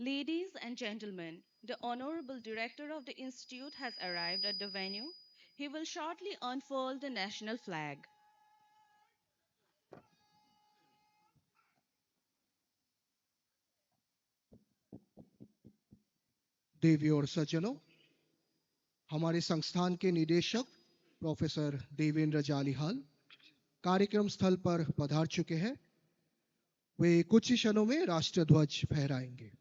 Ladies and gentlemen, the Honorable Director of the Institute has arrived at the venue. He will shortly unfurl the national flag. देवी और सज्जनों, हमारे संस्थान के निदेशक professor Devendra जालिहाल कार्यक्रम स्थल पर पधार चुके हैं। वे कुछ ही क्षणों में राष्ट्रध्वज फहराएंगे।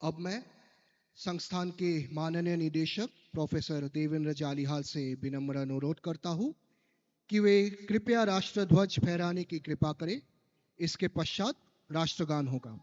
अब मैं संस्थान के माननीय निदेशक प्रोफेसर देवेंद्र जालिहाल से विनम्र अनुरोध करता हूं कि वे कृपया राष्ट्रध्वज फहराने की कृपा करें। इसके पश्चात राष्ट्रगान होगा।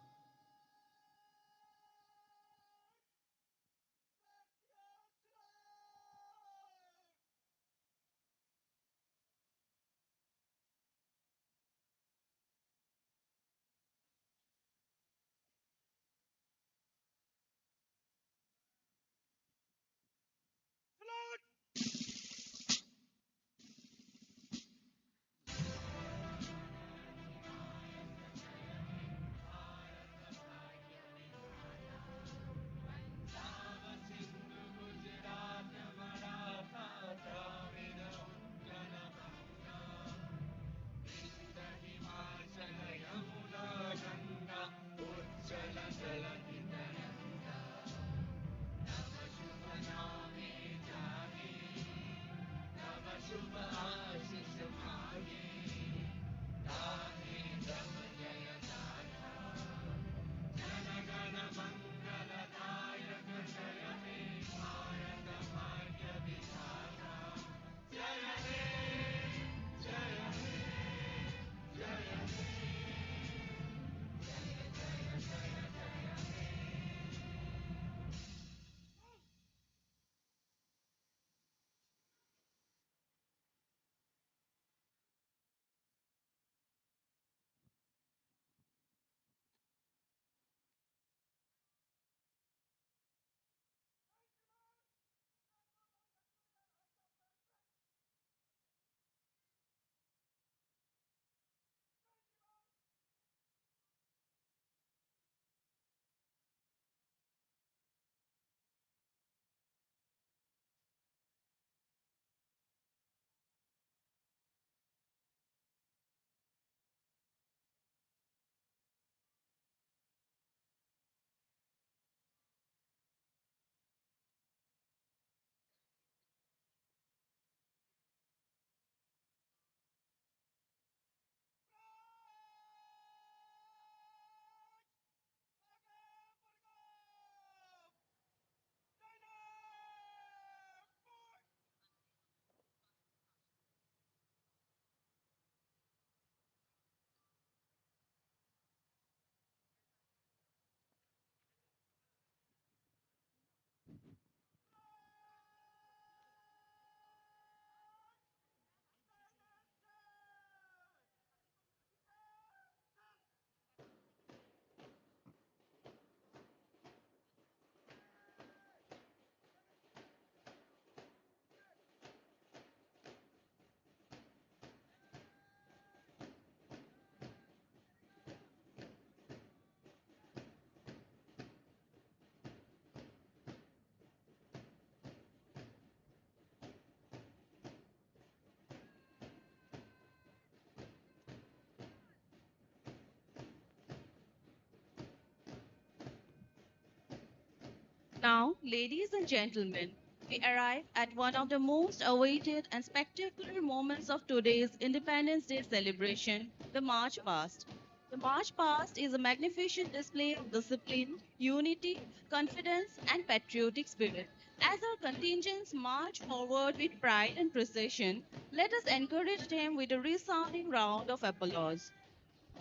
Now, ladies and gentlemen, we arrive at one of the most awaited and spectacular moments of today's Independence Day celebration, the March Past. The March Past is a magnificent display of discipline, unity, confidence, and patriotic spirit. As our contingents march forward with pride and precision, let us encourage them with a resounding round of applause.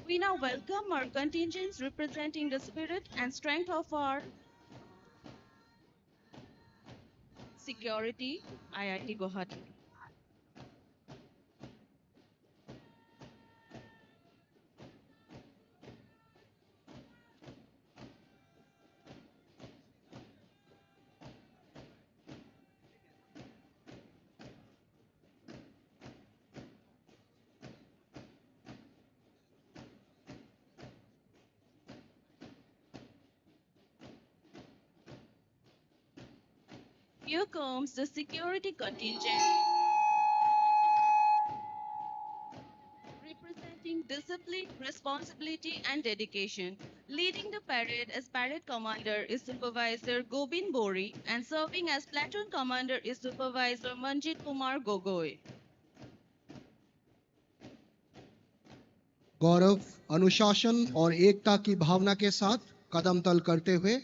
We now welcome our contingents representing the spirit and strength of our security, IIT Guwahati. Here comes the security contingent representing discipline, responsibility, and dedication. Leading the parade as parade commander is Supervisor Gobind Bori, and serving as platoon commander is Supervisor Manjit Kumar Gogoi. गौरव, अनुशासन और एकता की भावना के साथ कदम तल करते हुए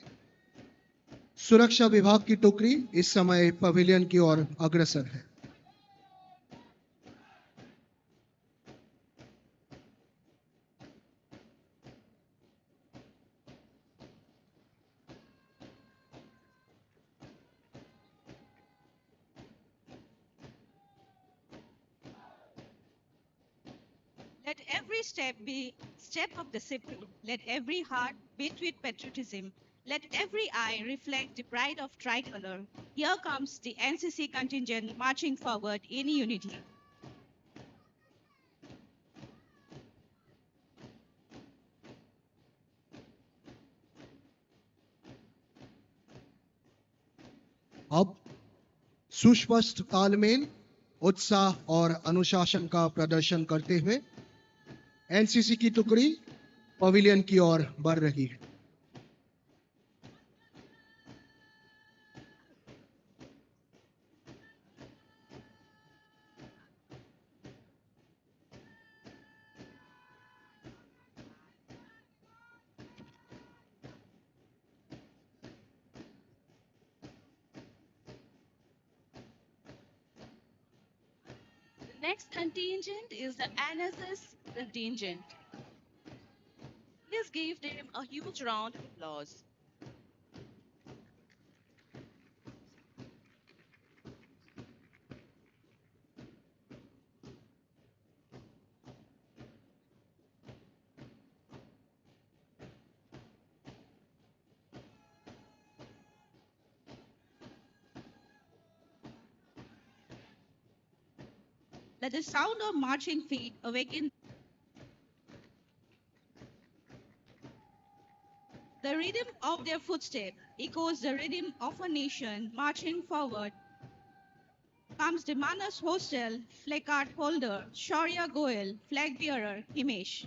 सुरक्षा विभाग की टुकड़ी इस समय पवेलियन की ओर अग्रसर है। Let every step be step of discipline. Let every heart beat with patriotism. Let every eye reflect the pride of tricolor. Here comes the NCC contingent marching forward in unity. अब सुस्पष्ट तालमेल, उत्साह और अनुशासन का प्रदर्शन करते हुए एनसीसी की टुकड़ी पवेलियन की ओर बढ़ रही है। The next contingent is the NSS contingent. Please give them a huge round of applause. Let the sound of marching feet awaken the rhythm of their footstep echoes the rhythm of a nation marching forward. Comes the Manas Hostel placard holder, Shaurya Goel, flag bearer, Himesh.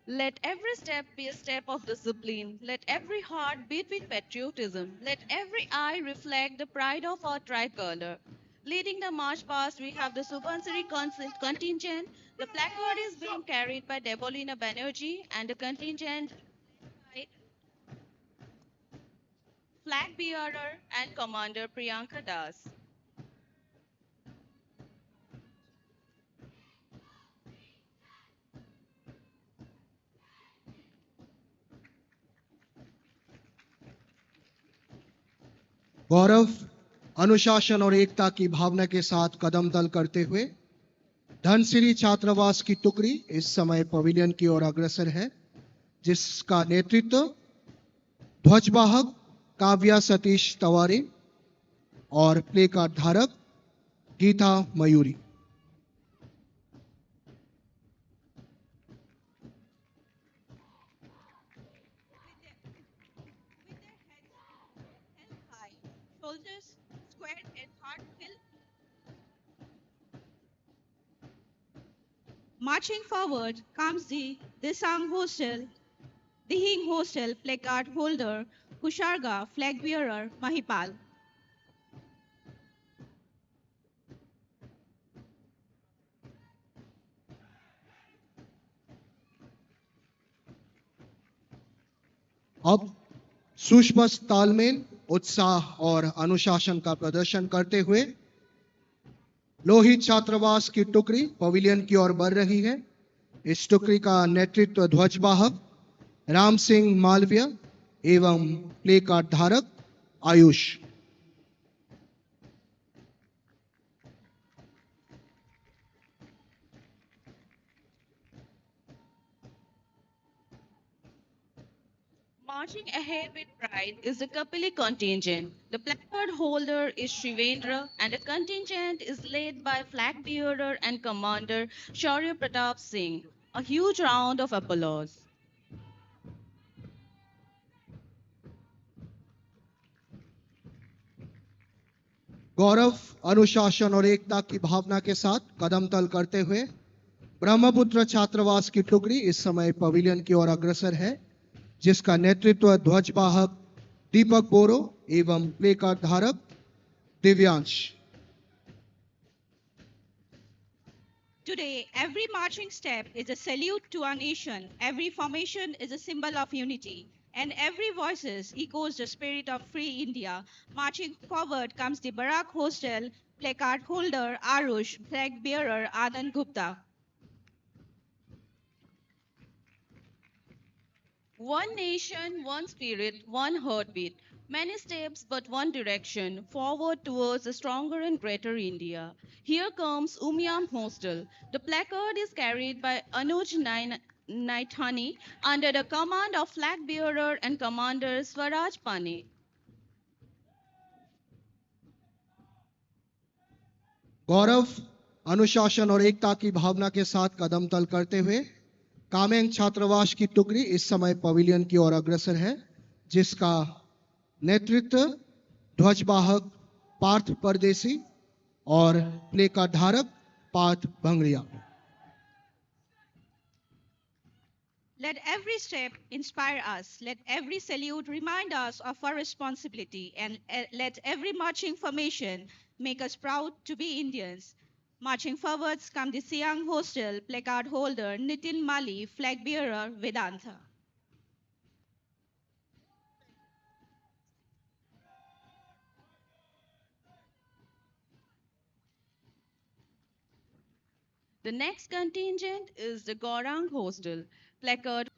Let every step be a step of discipline. Let every heart beat with patriotism. Let every eye reflect the pride of our tricolor. Leading the march past, we have the Subansari contingent. The placard is being carried by Debolina Banerjee and the contingent by flag bearer and commander Priyanka Das. गौरव, अनुशासन और एकता की भावना के साथ कदम तल करते हुए धनसिरी छात्रावास की टुकड़ी इस समय पवेलियन की ओर अग्रसर है, जिसका नेतृत्व ध्वजवाहक काव्या सतीश तवारी और प्ले कार्ड धारक Gita Mayuri. With their heads held high, shoulders squared and heart filled. Marching forward comes the Desang Hostel, Dihing Hostel placard holder, Kusharga flag bearer, Mahipal. अब सुस्पष्ट तालमेल, उत्साह और अनुशासन का प्रदर्शन करते हुए लोहित छात्रावास की टुकड़ी पवेलियन की ओर बढ़ रही है। इस टुकड़ी का नेतृत्व ध्वजवाहक राम सिंह मालवीय एवं प्ले कार्ड धारक Ayush. Marching ahead with pride is the Kapili contingent. The placard holder is Shivendra, and the contingent is led by flag bearer and commander Shaurya Pratap Singh. A huge round of applause. गौरव, अनुशासन और एकता की भावना के साथ कदम तल करते हुए ब्रह्मपुत्र छात्रावास की टुकड़ी इस समय पवेलियन की ओर अग्रसर है, जिसका नेतृत्व ध्वजवाहक दीपक बोरो एवं प्ले कार्ड धारक Divyansh. Today, every marching step is a salute to our nation, every formation is a symbol of unity, and every voice echoes the spirit of free India. Marching forward comes the Barak Hostel placard holder Arush, flag bearer Anand Gupta. One nation, one spirit, one heartbeat. Many steps, but one direction forward towards a stronger and greater India. Here comes Umyam Hostel. The placard is carried by Anuj Naithani under the command of flag bearer and commander Swaraj Pane. गौरव, अनुशासन और एकता की भावना के साथ कदम तल करते हुए कामेंग छात्रावास की टुकड़ी इस समय पवेलियन की ओर अग्रसर है, जिसका नेतृत्व ध्वजवाहक पार्थ परदेसी और प्ले का धारक Partha भंगड़िया। Let every step inspire us. Let every salute remind us of our responsibility. And let every marching formation make us proud to be Indians. Marching forwards come the Siang Hostel placard holder Nitin Mali, flag bearer Vedanta. The next contingent is the Gorang Hostel. Placard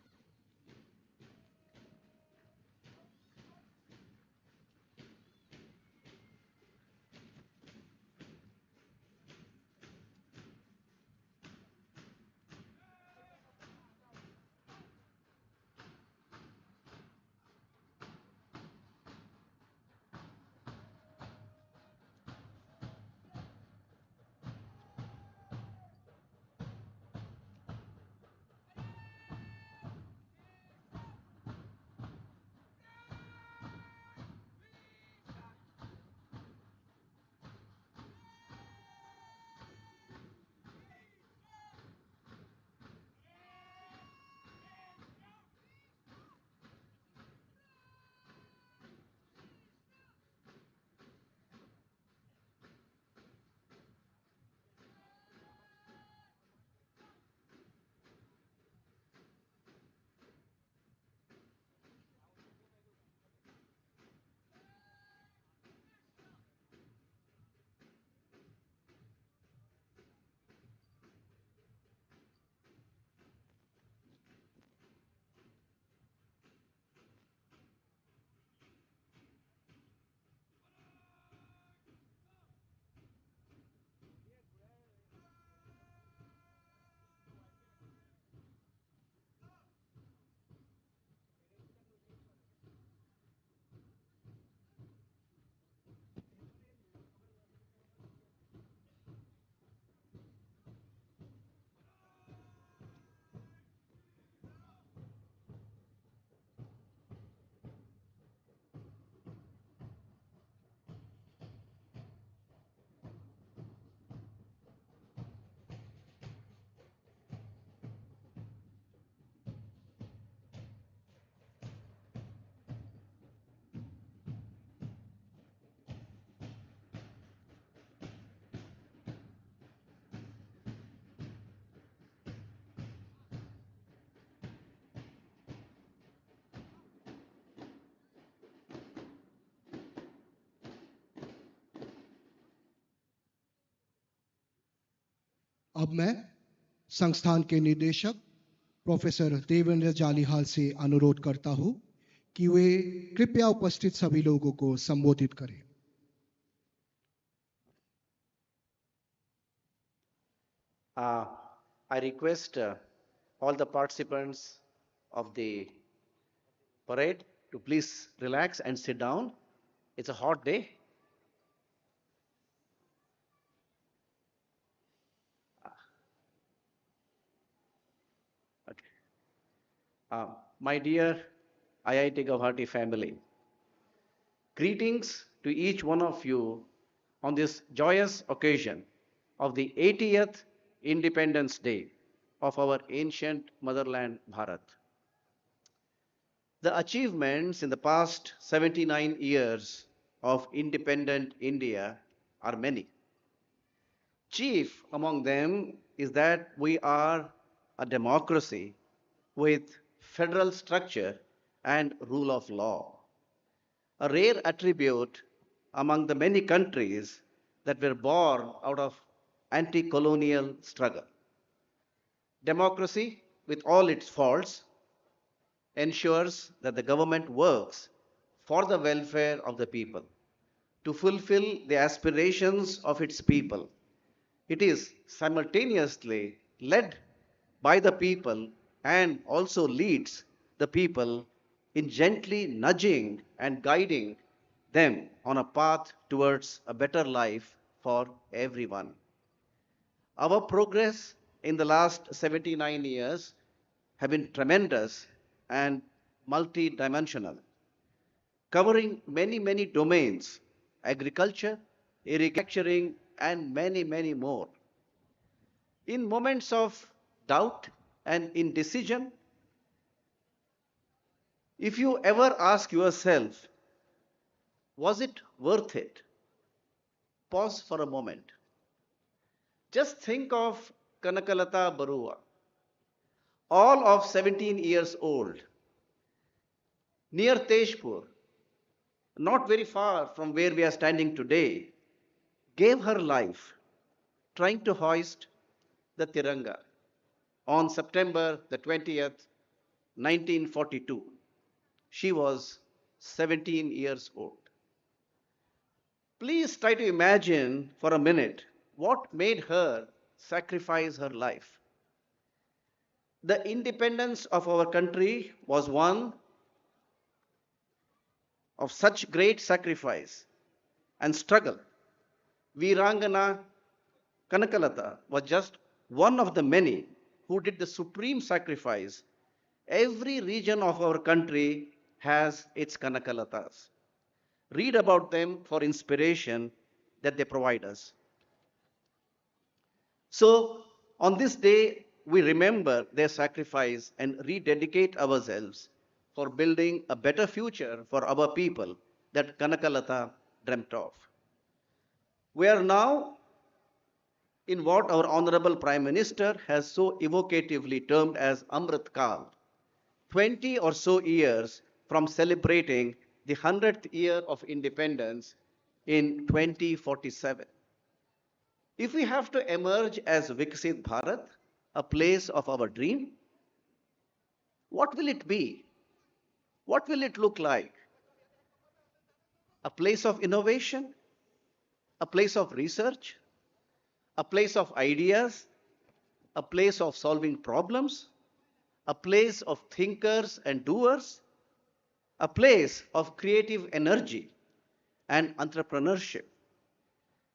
अब मैं संस्थान के निदेशक professor Devendra जालीहाल से अनुरोध करता हूं कि वे कृपया उपस्थित सभी लोगों को संबोधित करें। I request all the participants of the parade to please relax and sit down. It's a hot day. Okay. My dear IIT Guwahati family, greetings to each one of you on this joyous occasion of the 80th Independence Day of our ancient motherland, Bharat. The achievements in the past 79 years of independent India are many. Chief among them is that we are a democracy with federal structure and rule of law, a rare attribute among the many countries that were born out of anti colonial struggle. Democracy, with all its faults, ensures that the government works for the welfare of the people, to fulfill the aspirations of its people. It is simultaneously led by the people and also leads the people in gently nudging and guiding them on a path towards a better life for everyone. Our progress in the last 79 years have been tremendous and multidimensional, covering many, many domains: agriculture, irrigation, and many, many more. In moments of doubt and indecision, if you ever ask yourself, was it worth it? Pause for a moment. Just think of Kanakalata Barua, all of 17 years old, near Tejpur, not very far from where we are standing today, gave her life trying to hoist the Tiranga on September the 20th, 1942. She was 17 years old. Please try to imagine for a minute what made her sacrifice her life. The independence of our country was one of such great sacrifice and struggle. Virangana Kanakalata was just one of the many who did the supreme sacrifice. Every region of our country has its Kanakalatas. Read about them for inspiration that they provide us. So, on this day, we remember their sacrifice and rededicate ourselves for building a better future for our people that Kanakalata dreamt of. We are now in what our Honorable Prime Minister has so evocatively termed as Amrit Kal, 20 or so years from celebrating the 100th year of independence in 2047. If we have to emerge as Viksit Bharat, a place of our dream, what will it be? What will it look like? A place of innovation? A place of research? A place of ideas? A place of solving problems? A place of thinkers and doers? A place of creative energy and entrepreneurship?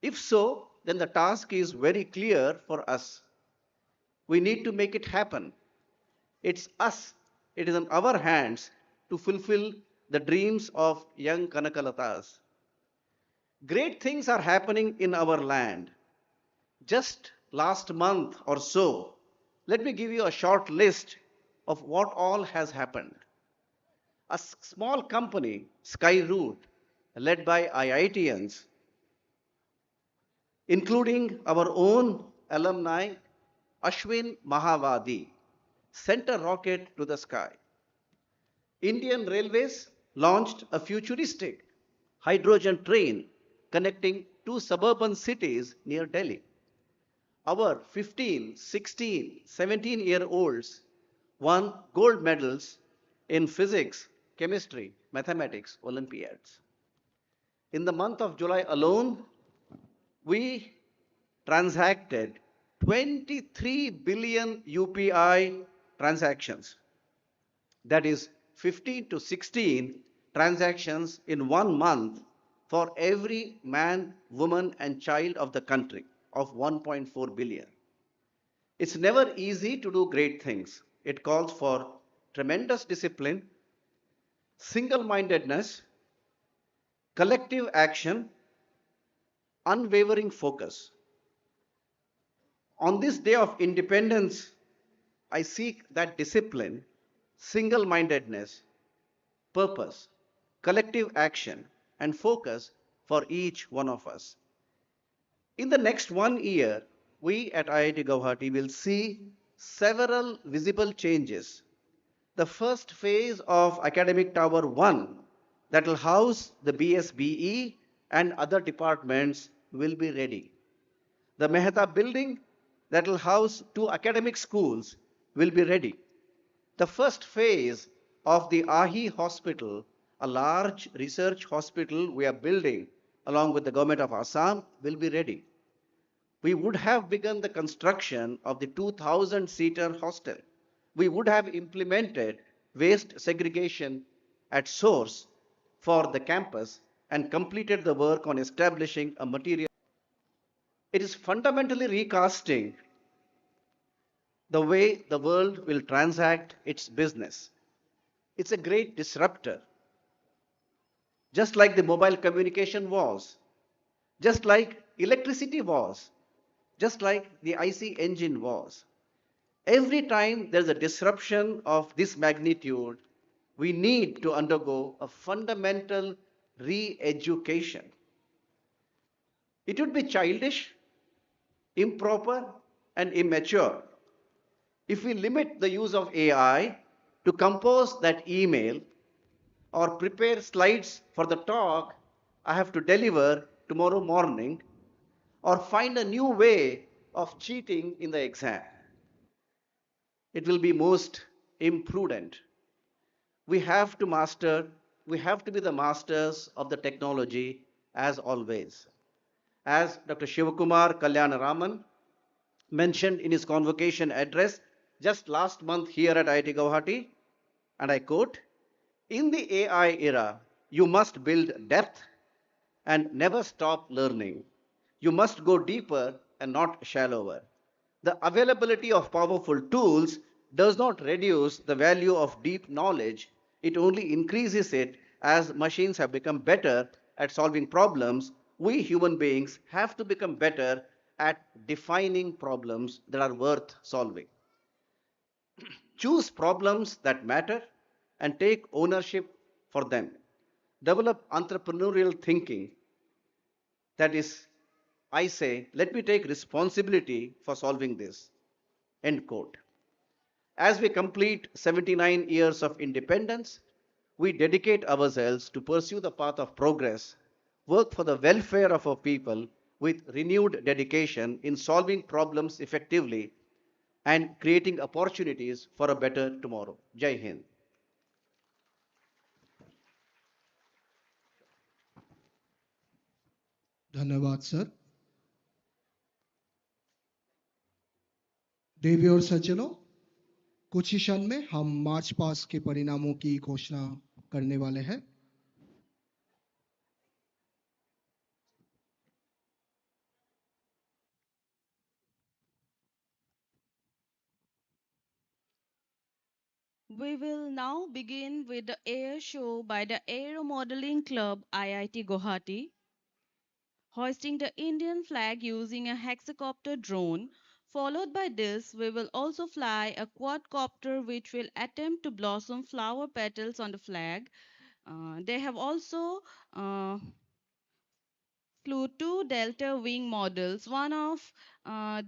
If so, then the task is very clear for us. We need to make it happen. It's us, it is in our hands to fulfill the dreams of young Kanakalatas. Great things are happening in our land. Just last month or so, let me give you a short list of what all has happened. A small company, Skyroot, led by IITians, including our own alumni, Ashwin Mahavadi, sent a rocket to the sky. Indian Railways launched a futuristic hydrogen train connecting two suburban cities near Delhi. Our 15, 16, 17-year-olds won gold medals in physics, chemistry, mathematics Olympiads. In the month of July alone, we transacted 23 billion UPI transactions. That is 15 to 16 transactions in 1 month for every man, woman, and child of the country of 1.4 billion. It's never easy to do great things. It calls for tremendous discipline, single mindedness, collective action, unwavering focus. On this day of independence, I seek that discipline, single mindedness, purpose, collective action, and focus for each one of us. In the next 1 year, we at IIT Guwahati will see several visible changes. The first phase of Academic Tower 1, that will house the BSBE and other departments, will be ready. The Mehta building, that will house two academic schools, will be ready. The first phase of the Ahi Hospital, a large research hospital we are building along with the government of Assam, will be ready. We would have begun the construction of the 2,000-seater hostel. We would have implemented waste segregation at source for the campus and completed the work on establishing a material. It is fundamentally recasting the way the world will transact its business. It's a great disruptor, just like the mobile communication was, just like electricity was, just like the IC engine was. Every time there's a disruption of this magnitude, we need to undergo a fundamental re education. It would be childish, improper, and immature if we limit the use of AI to compose that email or prepare slides for the talk I have to deliver tomorrow morning, or find a new way of cheating in the exam. It will be most imprudent. We have to master, we have to be the masters of the technology as always. As Dr. Shivakumar Kalyanaraman mentioned in his convocation address just last month here at IIT Guwahati, and I quote, in the AI era, you must build depth and never stop learning. You must go deeper and not shallower. The availability of powerful tools does not reduce the value of deep knowledge, it only increases it as machines have become better at solving problems. We human beings have to become better at defining problems that are worth solving. Choose problems that matter and take ownership for them. Develop entrepreneurial thinking. That is, I say, let me take responsibility for solving this. End quote. As we complete 79 years of independence, we dedicate ourselves to pursue the path of progress, work for the welfare of our people with renewed dedication in solving problems effectively and creating opportunities for a better tomorrow. Jai Hind. धन्यवाद sir. देवी और सज्जनों, कुछ ही क्षण में हम मार्च पास के परिणामों की घोषणा करने वाले हैं। We will now begin with the air show by the Aero Modeling Club IIT Guwahati, hoisting the Indian flag using a hexacopter drone. Followed by this, we will also fly a quadcopter which will attempt to blossom flower petals on the flag. They have also flew two Delta wing models. One of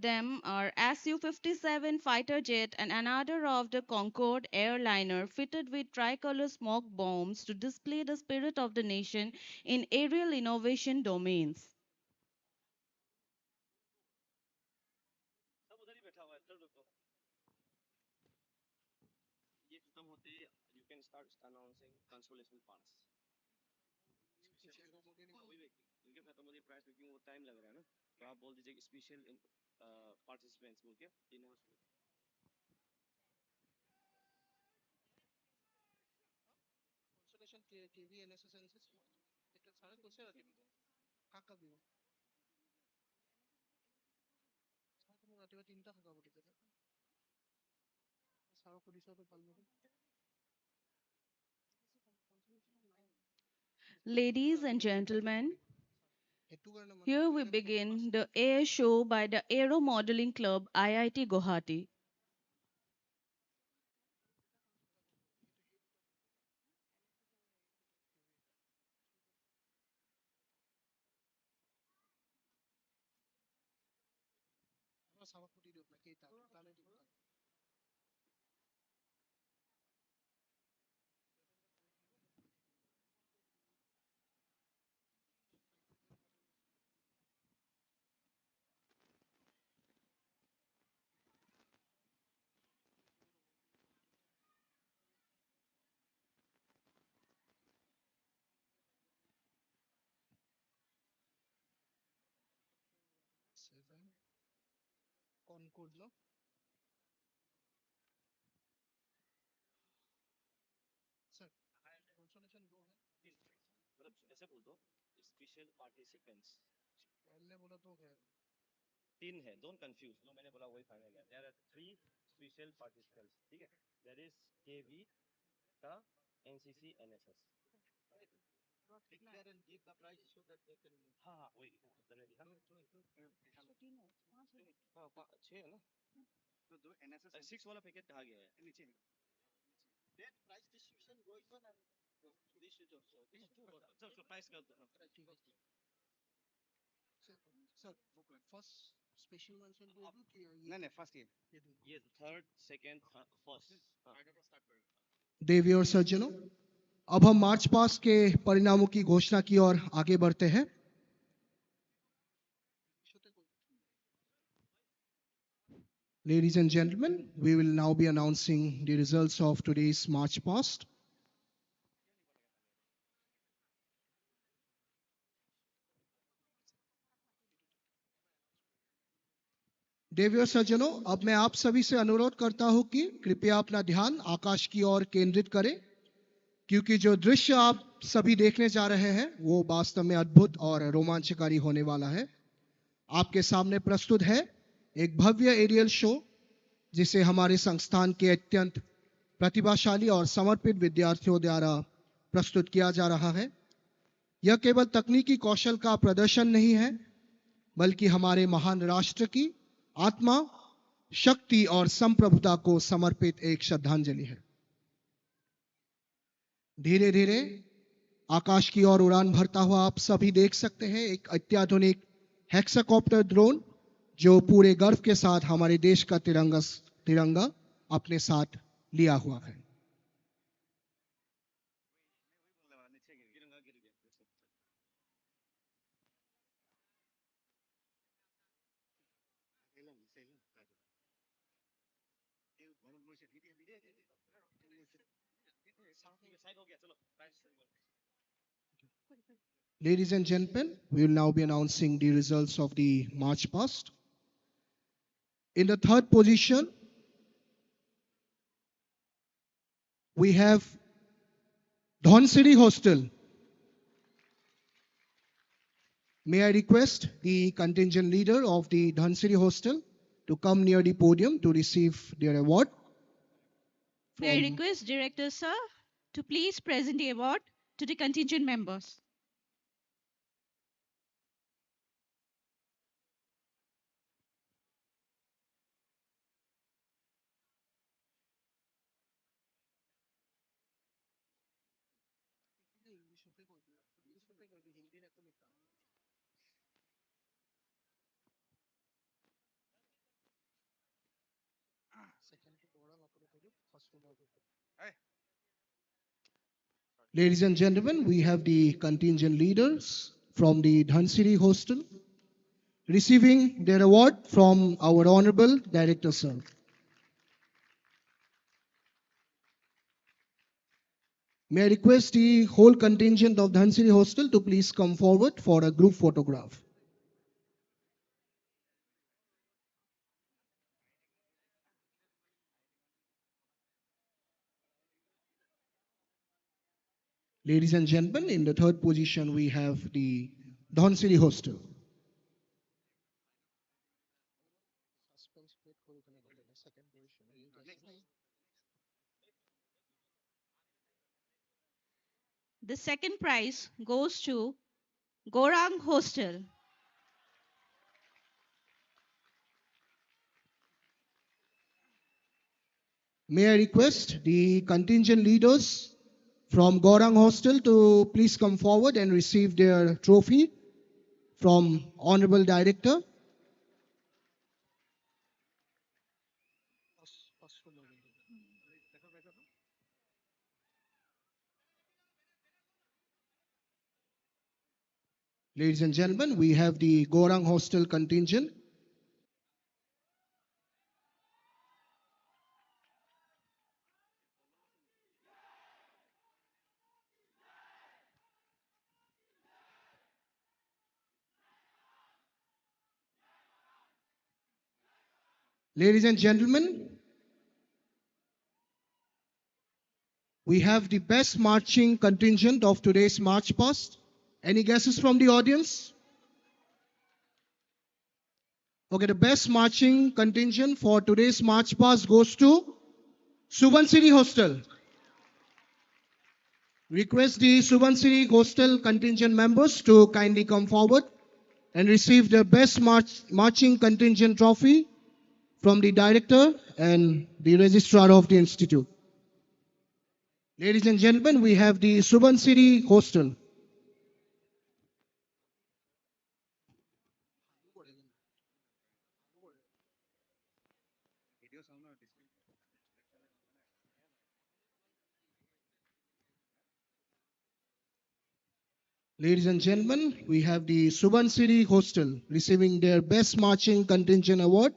them are Su-57 fighter jet and another of the Concorde airliner fitted with tricolor smoke bombs to display the spirit of the nation in aerial innovation domains. Ladies and gentlemen, Here we begin the air show by the Aero Modeling Club IIT Guwahati. ऐसे बोल दो special participants तीन है don't confuse जो मैंने बोला वही final है there are three special participants ठीक है देयर इज केवी का NCC NSS declare and give the prize so that they can हाँ हाँ वही उधर हाँ हाँ छः है ना तो दो एनएसएस सिक्स वाला पैकेट कहाँ गया है नीचे then prize distribution goes on and this is also this two so prize का नहीं नहीं फर्स्ट ये थर्ड सेकंड फर्स्ट देवी और सज्जनों, अब हम मार्च पास्ट के परिणामों की घोषणा की ओर आगे बढ़ते हैं। Ladies and gentlemen, we will now be announcing the results of today's March past. देवी और सज्जनों, अब मैं आप सभी से अनुरोध करता हूं कि कृपया अपना ध्यान आकाश की ओर केंद्रित करें, क्योंकि जो दृश्य आप सभी देखने जा रहे हैं वो वास्तव में अद्भुत और रोमांचकारी होने वाला है। आपके सामने प्रस्तुत है एक भव्य एरियल शो जिसे हमारे संस्थान के अत्यंत प्रतिभाशाली और समर्पित विद्यार्थियों द्वारा प्रस्तुत किया जा रहा है। यह केवल तकनीकी कौशल का प्रदर्शन नहीं है, बल्कि हमारे महान राष्ट्र की आत्मा, शक्ति और संप्रभुता को समर्पित एक श्रद्धांजलि है। धीरे धीरे आकाश की ओर उड़ान भरता हुआ आप सभी देख सकते हैं एक अत्याधुनिक हेक्साकॉप्टर ड्रोन जो पूरे गर्व के साथ हमारे देश का तिरंगा अपने साथ लिया हुआ है। Ladies and gentlemen, we will now be announcing the results of the March past. In the third position, we have Dhonsiri Hostel. May I request the contingent leader of the Dhansiri Hostel to come near the podium to receive their award. May I request Director Sir to please present the award to the contingent members. Ladies and gentlemen, we have the contingent leaders from the Dhansiri Hostel receiving their award from our Honorable Director Sir. May I request the whole contingent of Dhansiri Hostel to please come forward for a group photograph. Ladies and gentlemen, in the third position, we have the Dhansiri Hostel. The second prize goes to Gorang Hostel. May I request the contingent leaders from Gorang Hostel to please come forward and receive their trophy from Honorable Director. Ladies and gentlemen, we have the Gorang Hostel contingent. Ladies and gentlemen, we have the best marching contingent of today's March Past. Any guesses from the audience? Okay, the best marching contingent for today's March Past goes to Subansiri Hostel. Request the Subansiri Hostel contingent members to kindly come forward and receive the best marching contingent trophy from the director and the registrar of the institute. Ladies and gentlemen, we have the Subansiri Hostel. Ladies and gentlemen, we have the Subansiri Hostel receiving their Best Marching Contingent Award.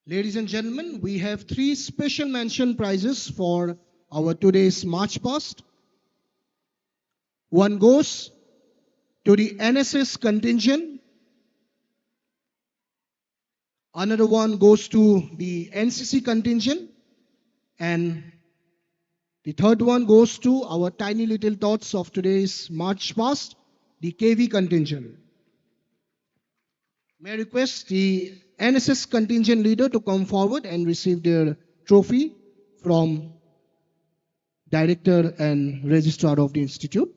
Ladies and gentlemen, we have three special mention prizes for our today's March Past. One goes to the NSS contingent. Another one goes to the NCC contingent. And the third one goes to our tiny little tots of today's March Past, the KV contingent. May I request the NSS contingent leader to come forward and receive their trophy from director and registrar of the institute.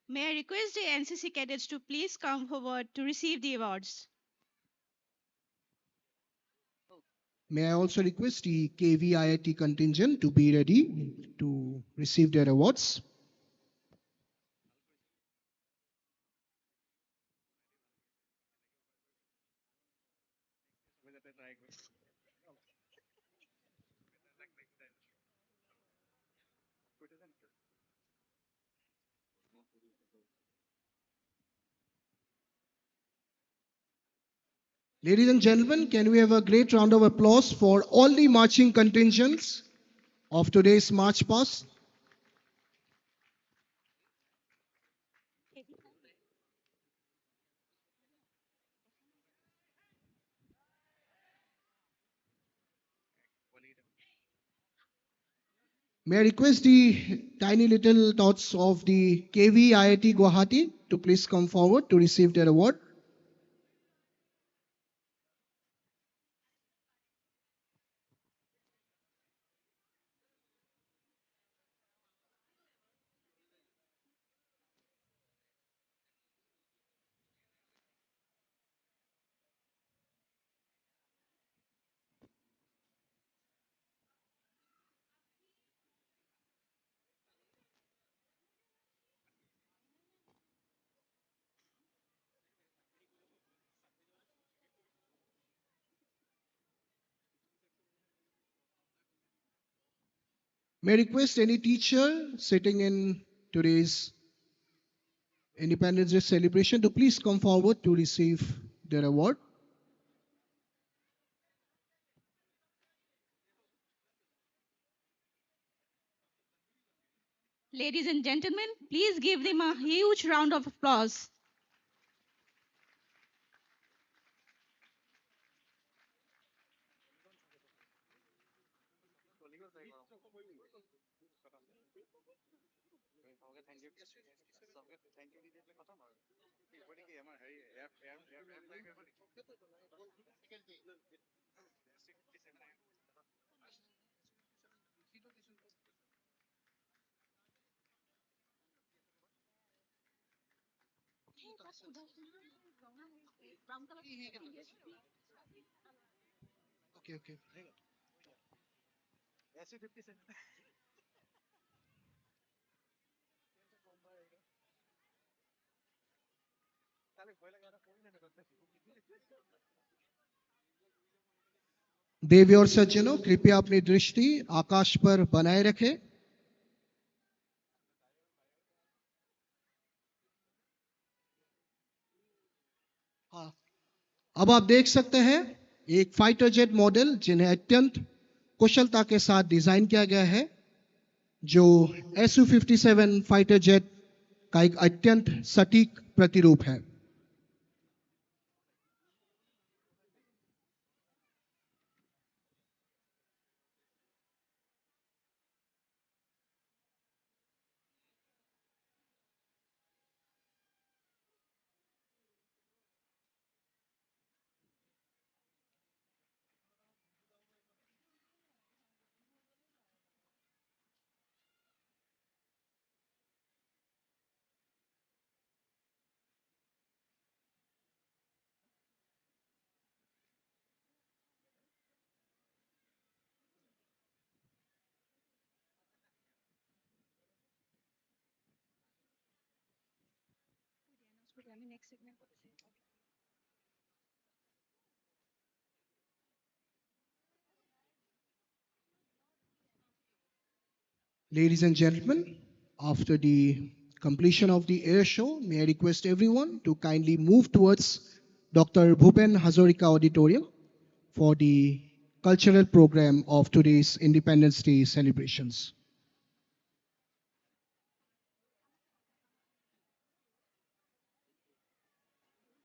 May I request the NCC cadets to please come forward to receive the awards? May I also request the KV IIT contingent to be ready to receive their awards. Ladies and gentlemen, can we have a great round of applause for all the marching contingents of today's March Past? May I request the tiny little tots of the KV IIT Guwahati to please come forward to receive their award. May I request any teacher sitting in today's Independence Day celebration to please come forward to receive their award. Ladies and gentlemen, please give them a huge round of applause. Okay, okay. देवी और सज्जनों, कृपया अपनी दृष्टि आकाश पर बनाए रखें। हाँ, अब आप देख सकते हैं एक फाइटर जेट मॉडल जिन्हें अत्यंत कुशलता के साथ डिजाइन किया गया है, जो Su-57 फाइटर जेट का एक अत्यंत सटीक प्रतिरूप है। Ladies and gentlemen, after the completion of the air show, may I request everyone to kindly move towards Dr. Bhupen Hazarika Auditorium for the cultural program of today's Independence Day celebrations.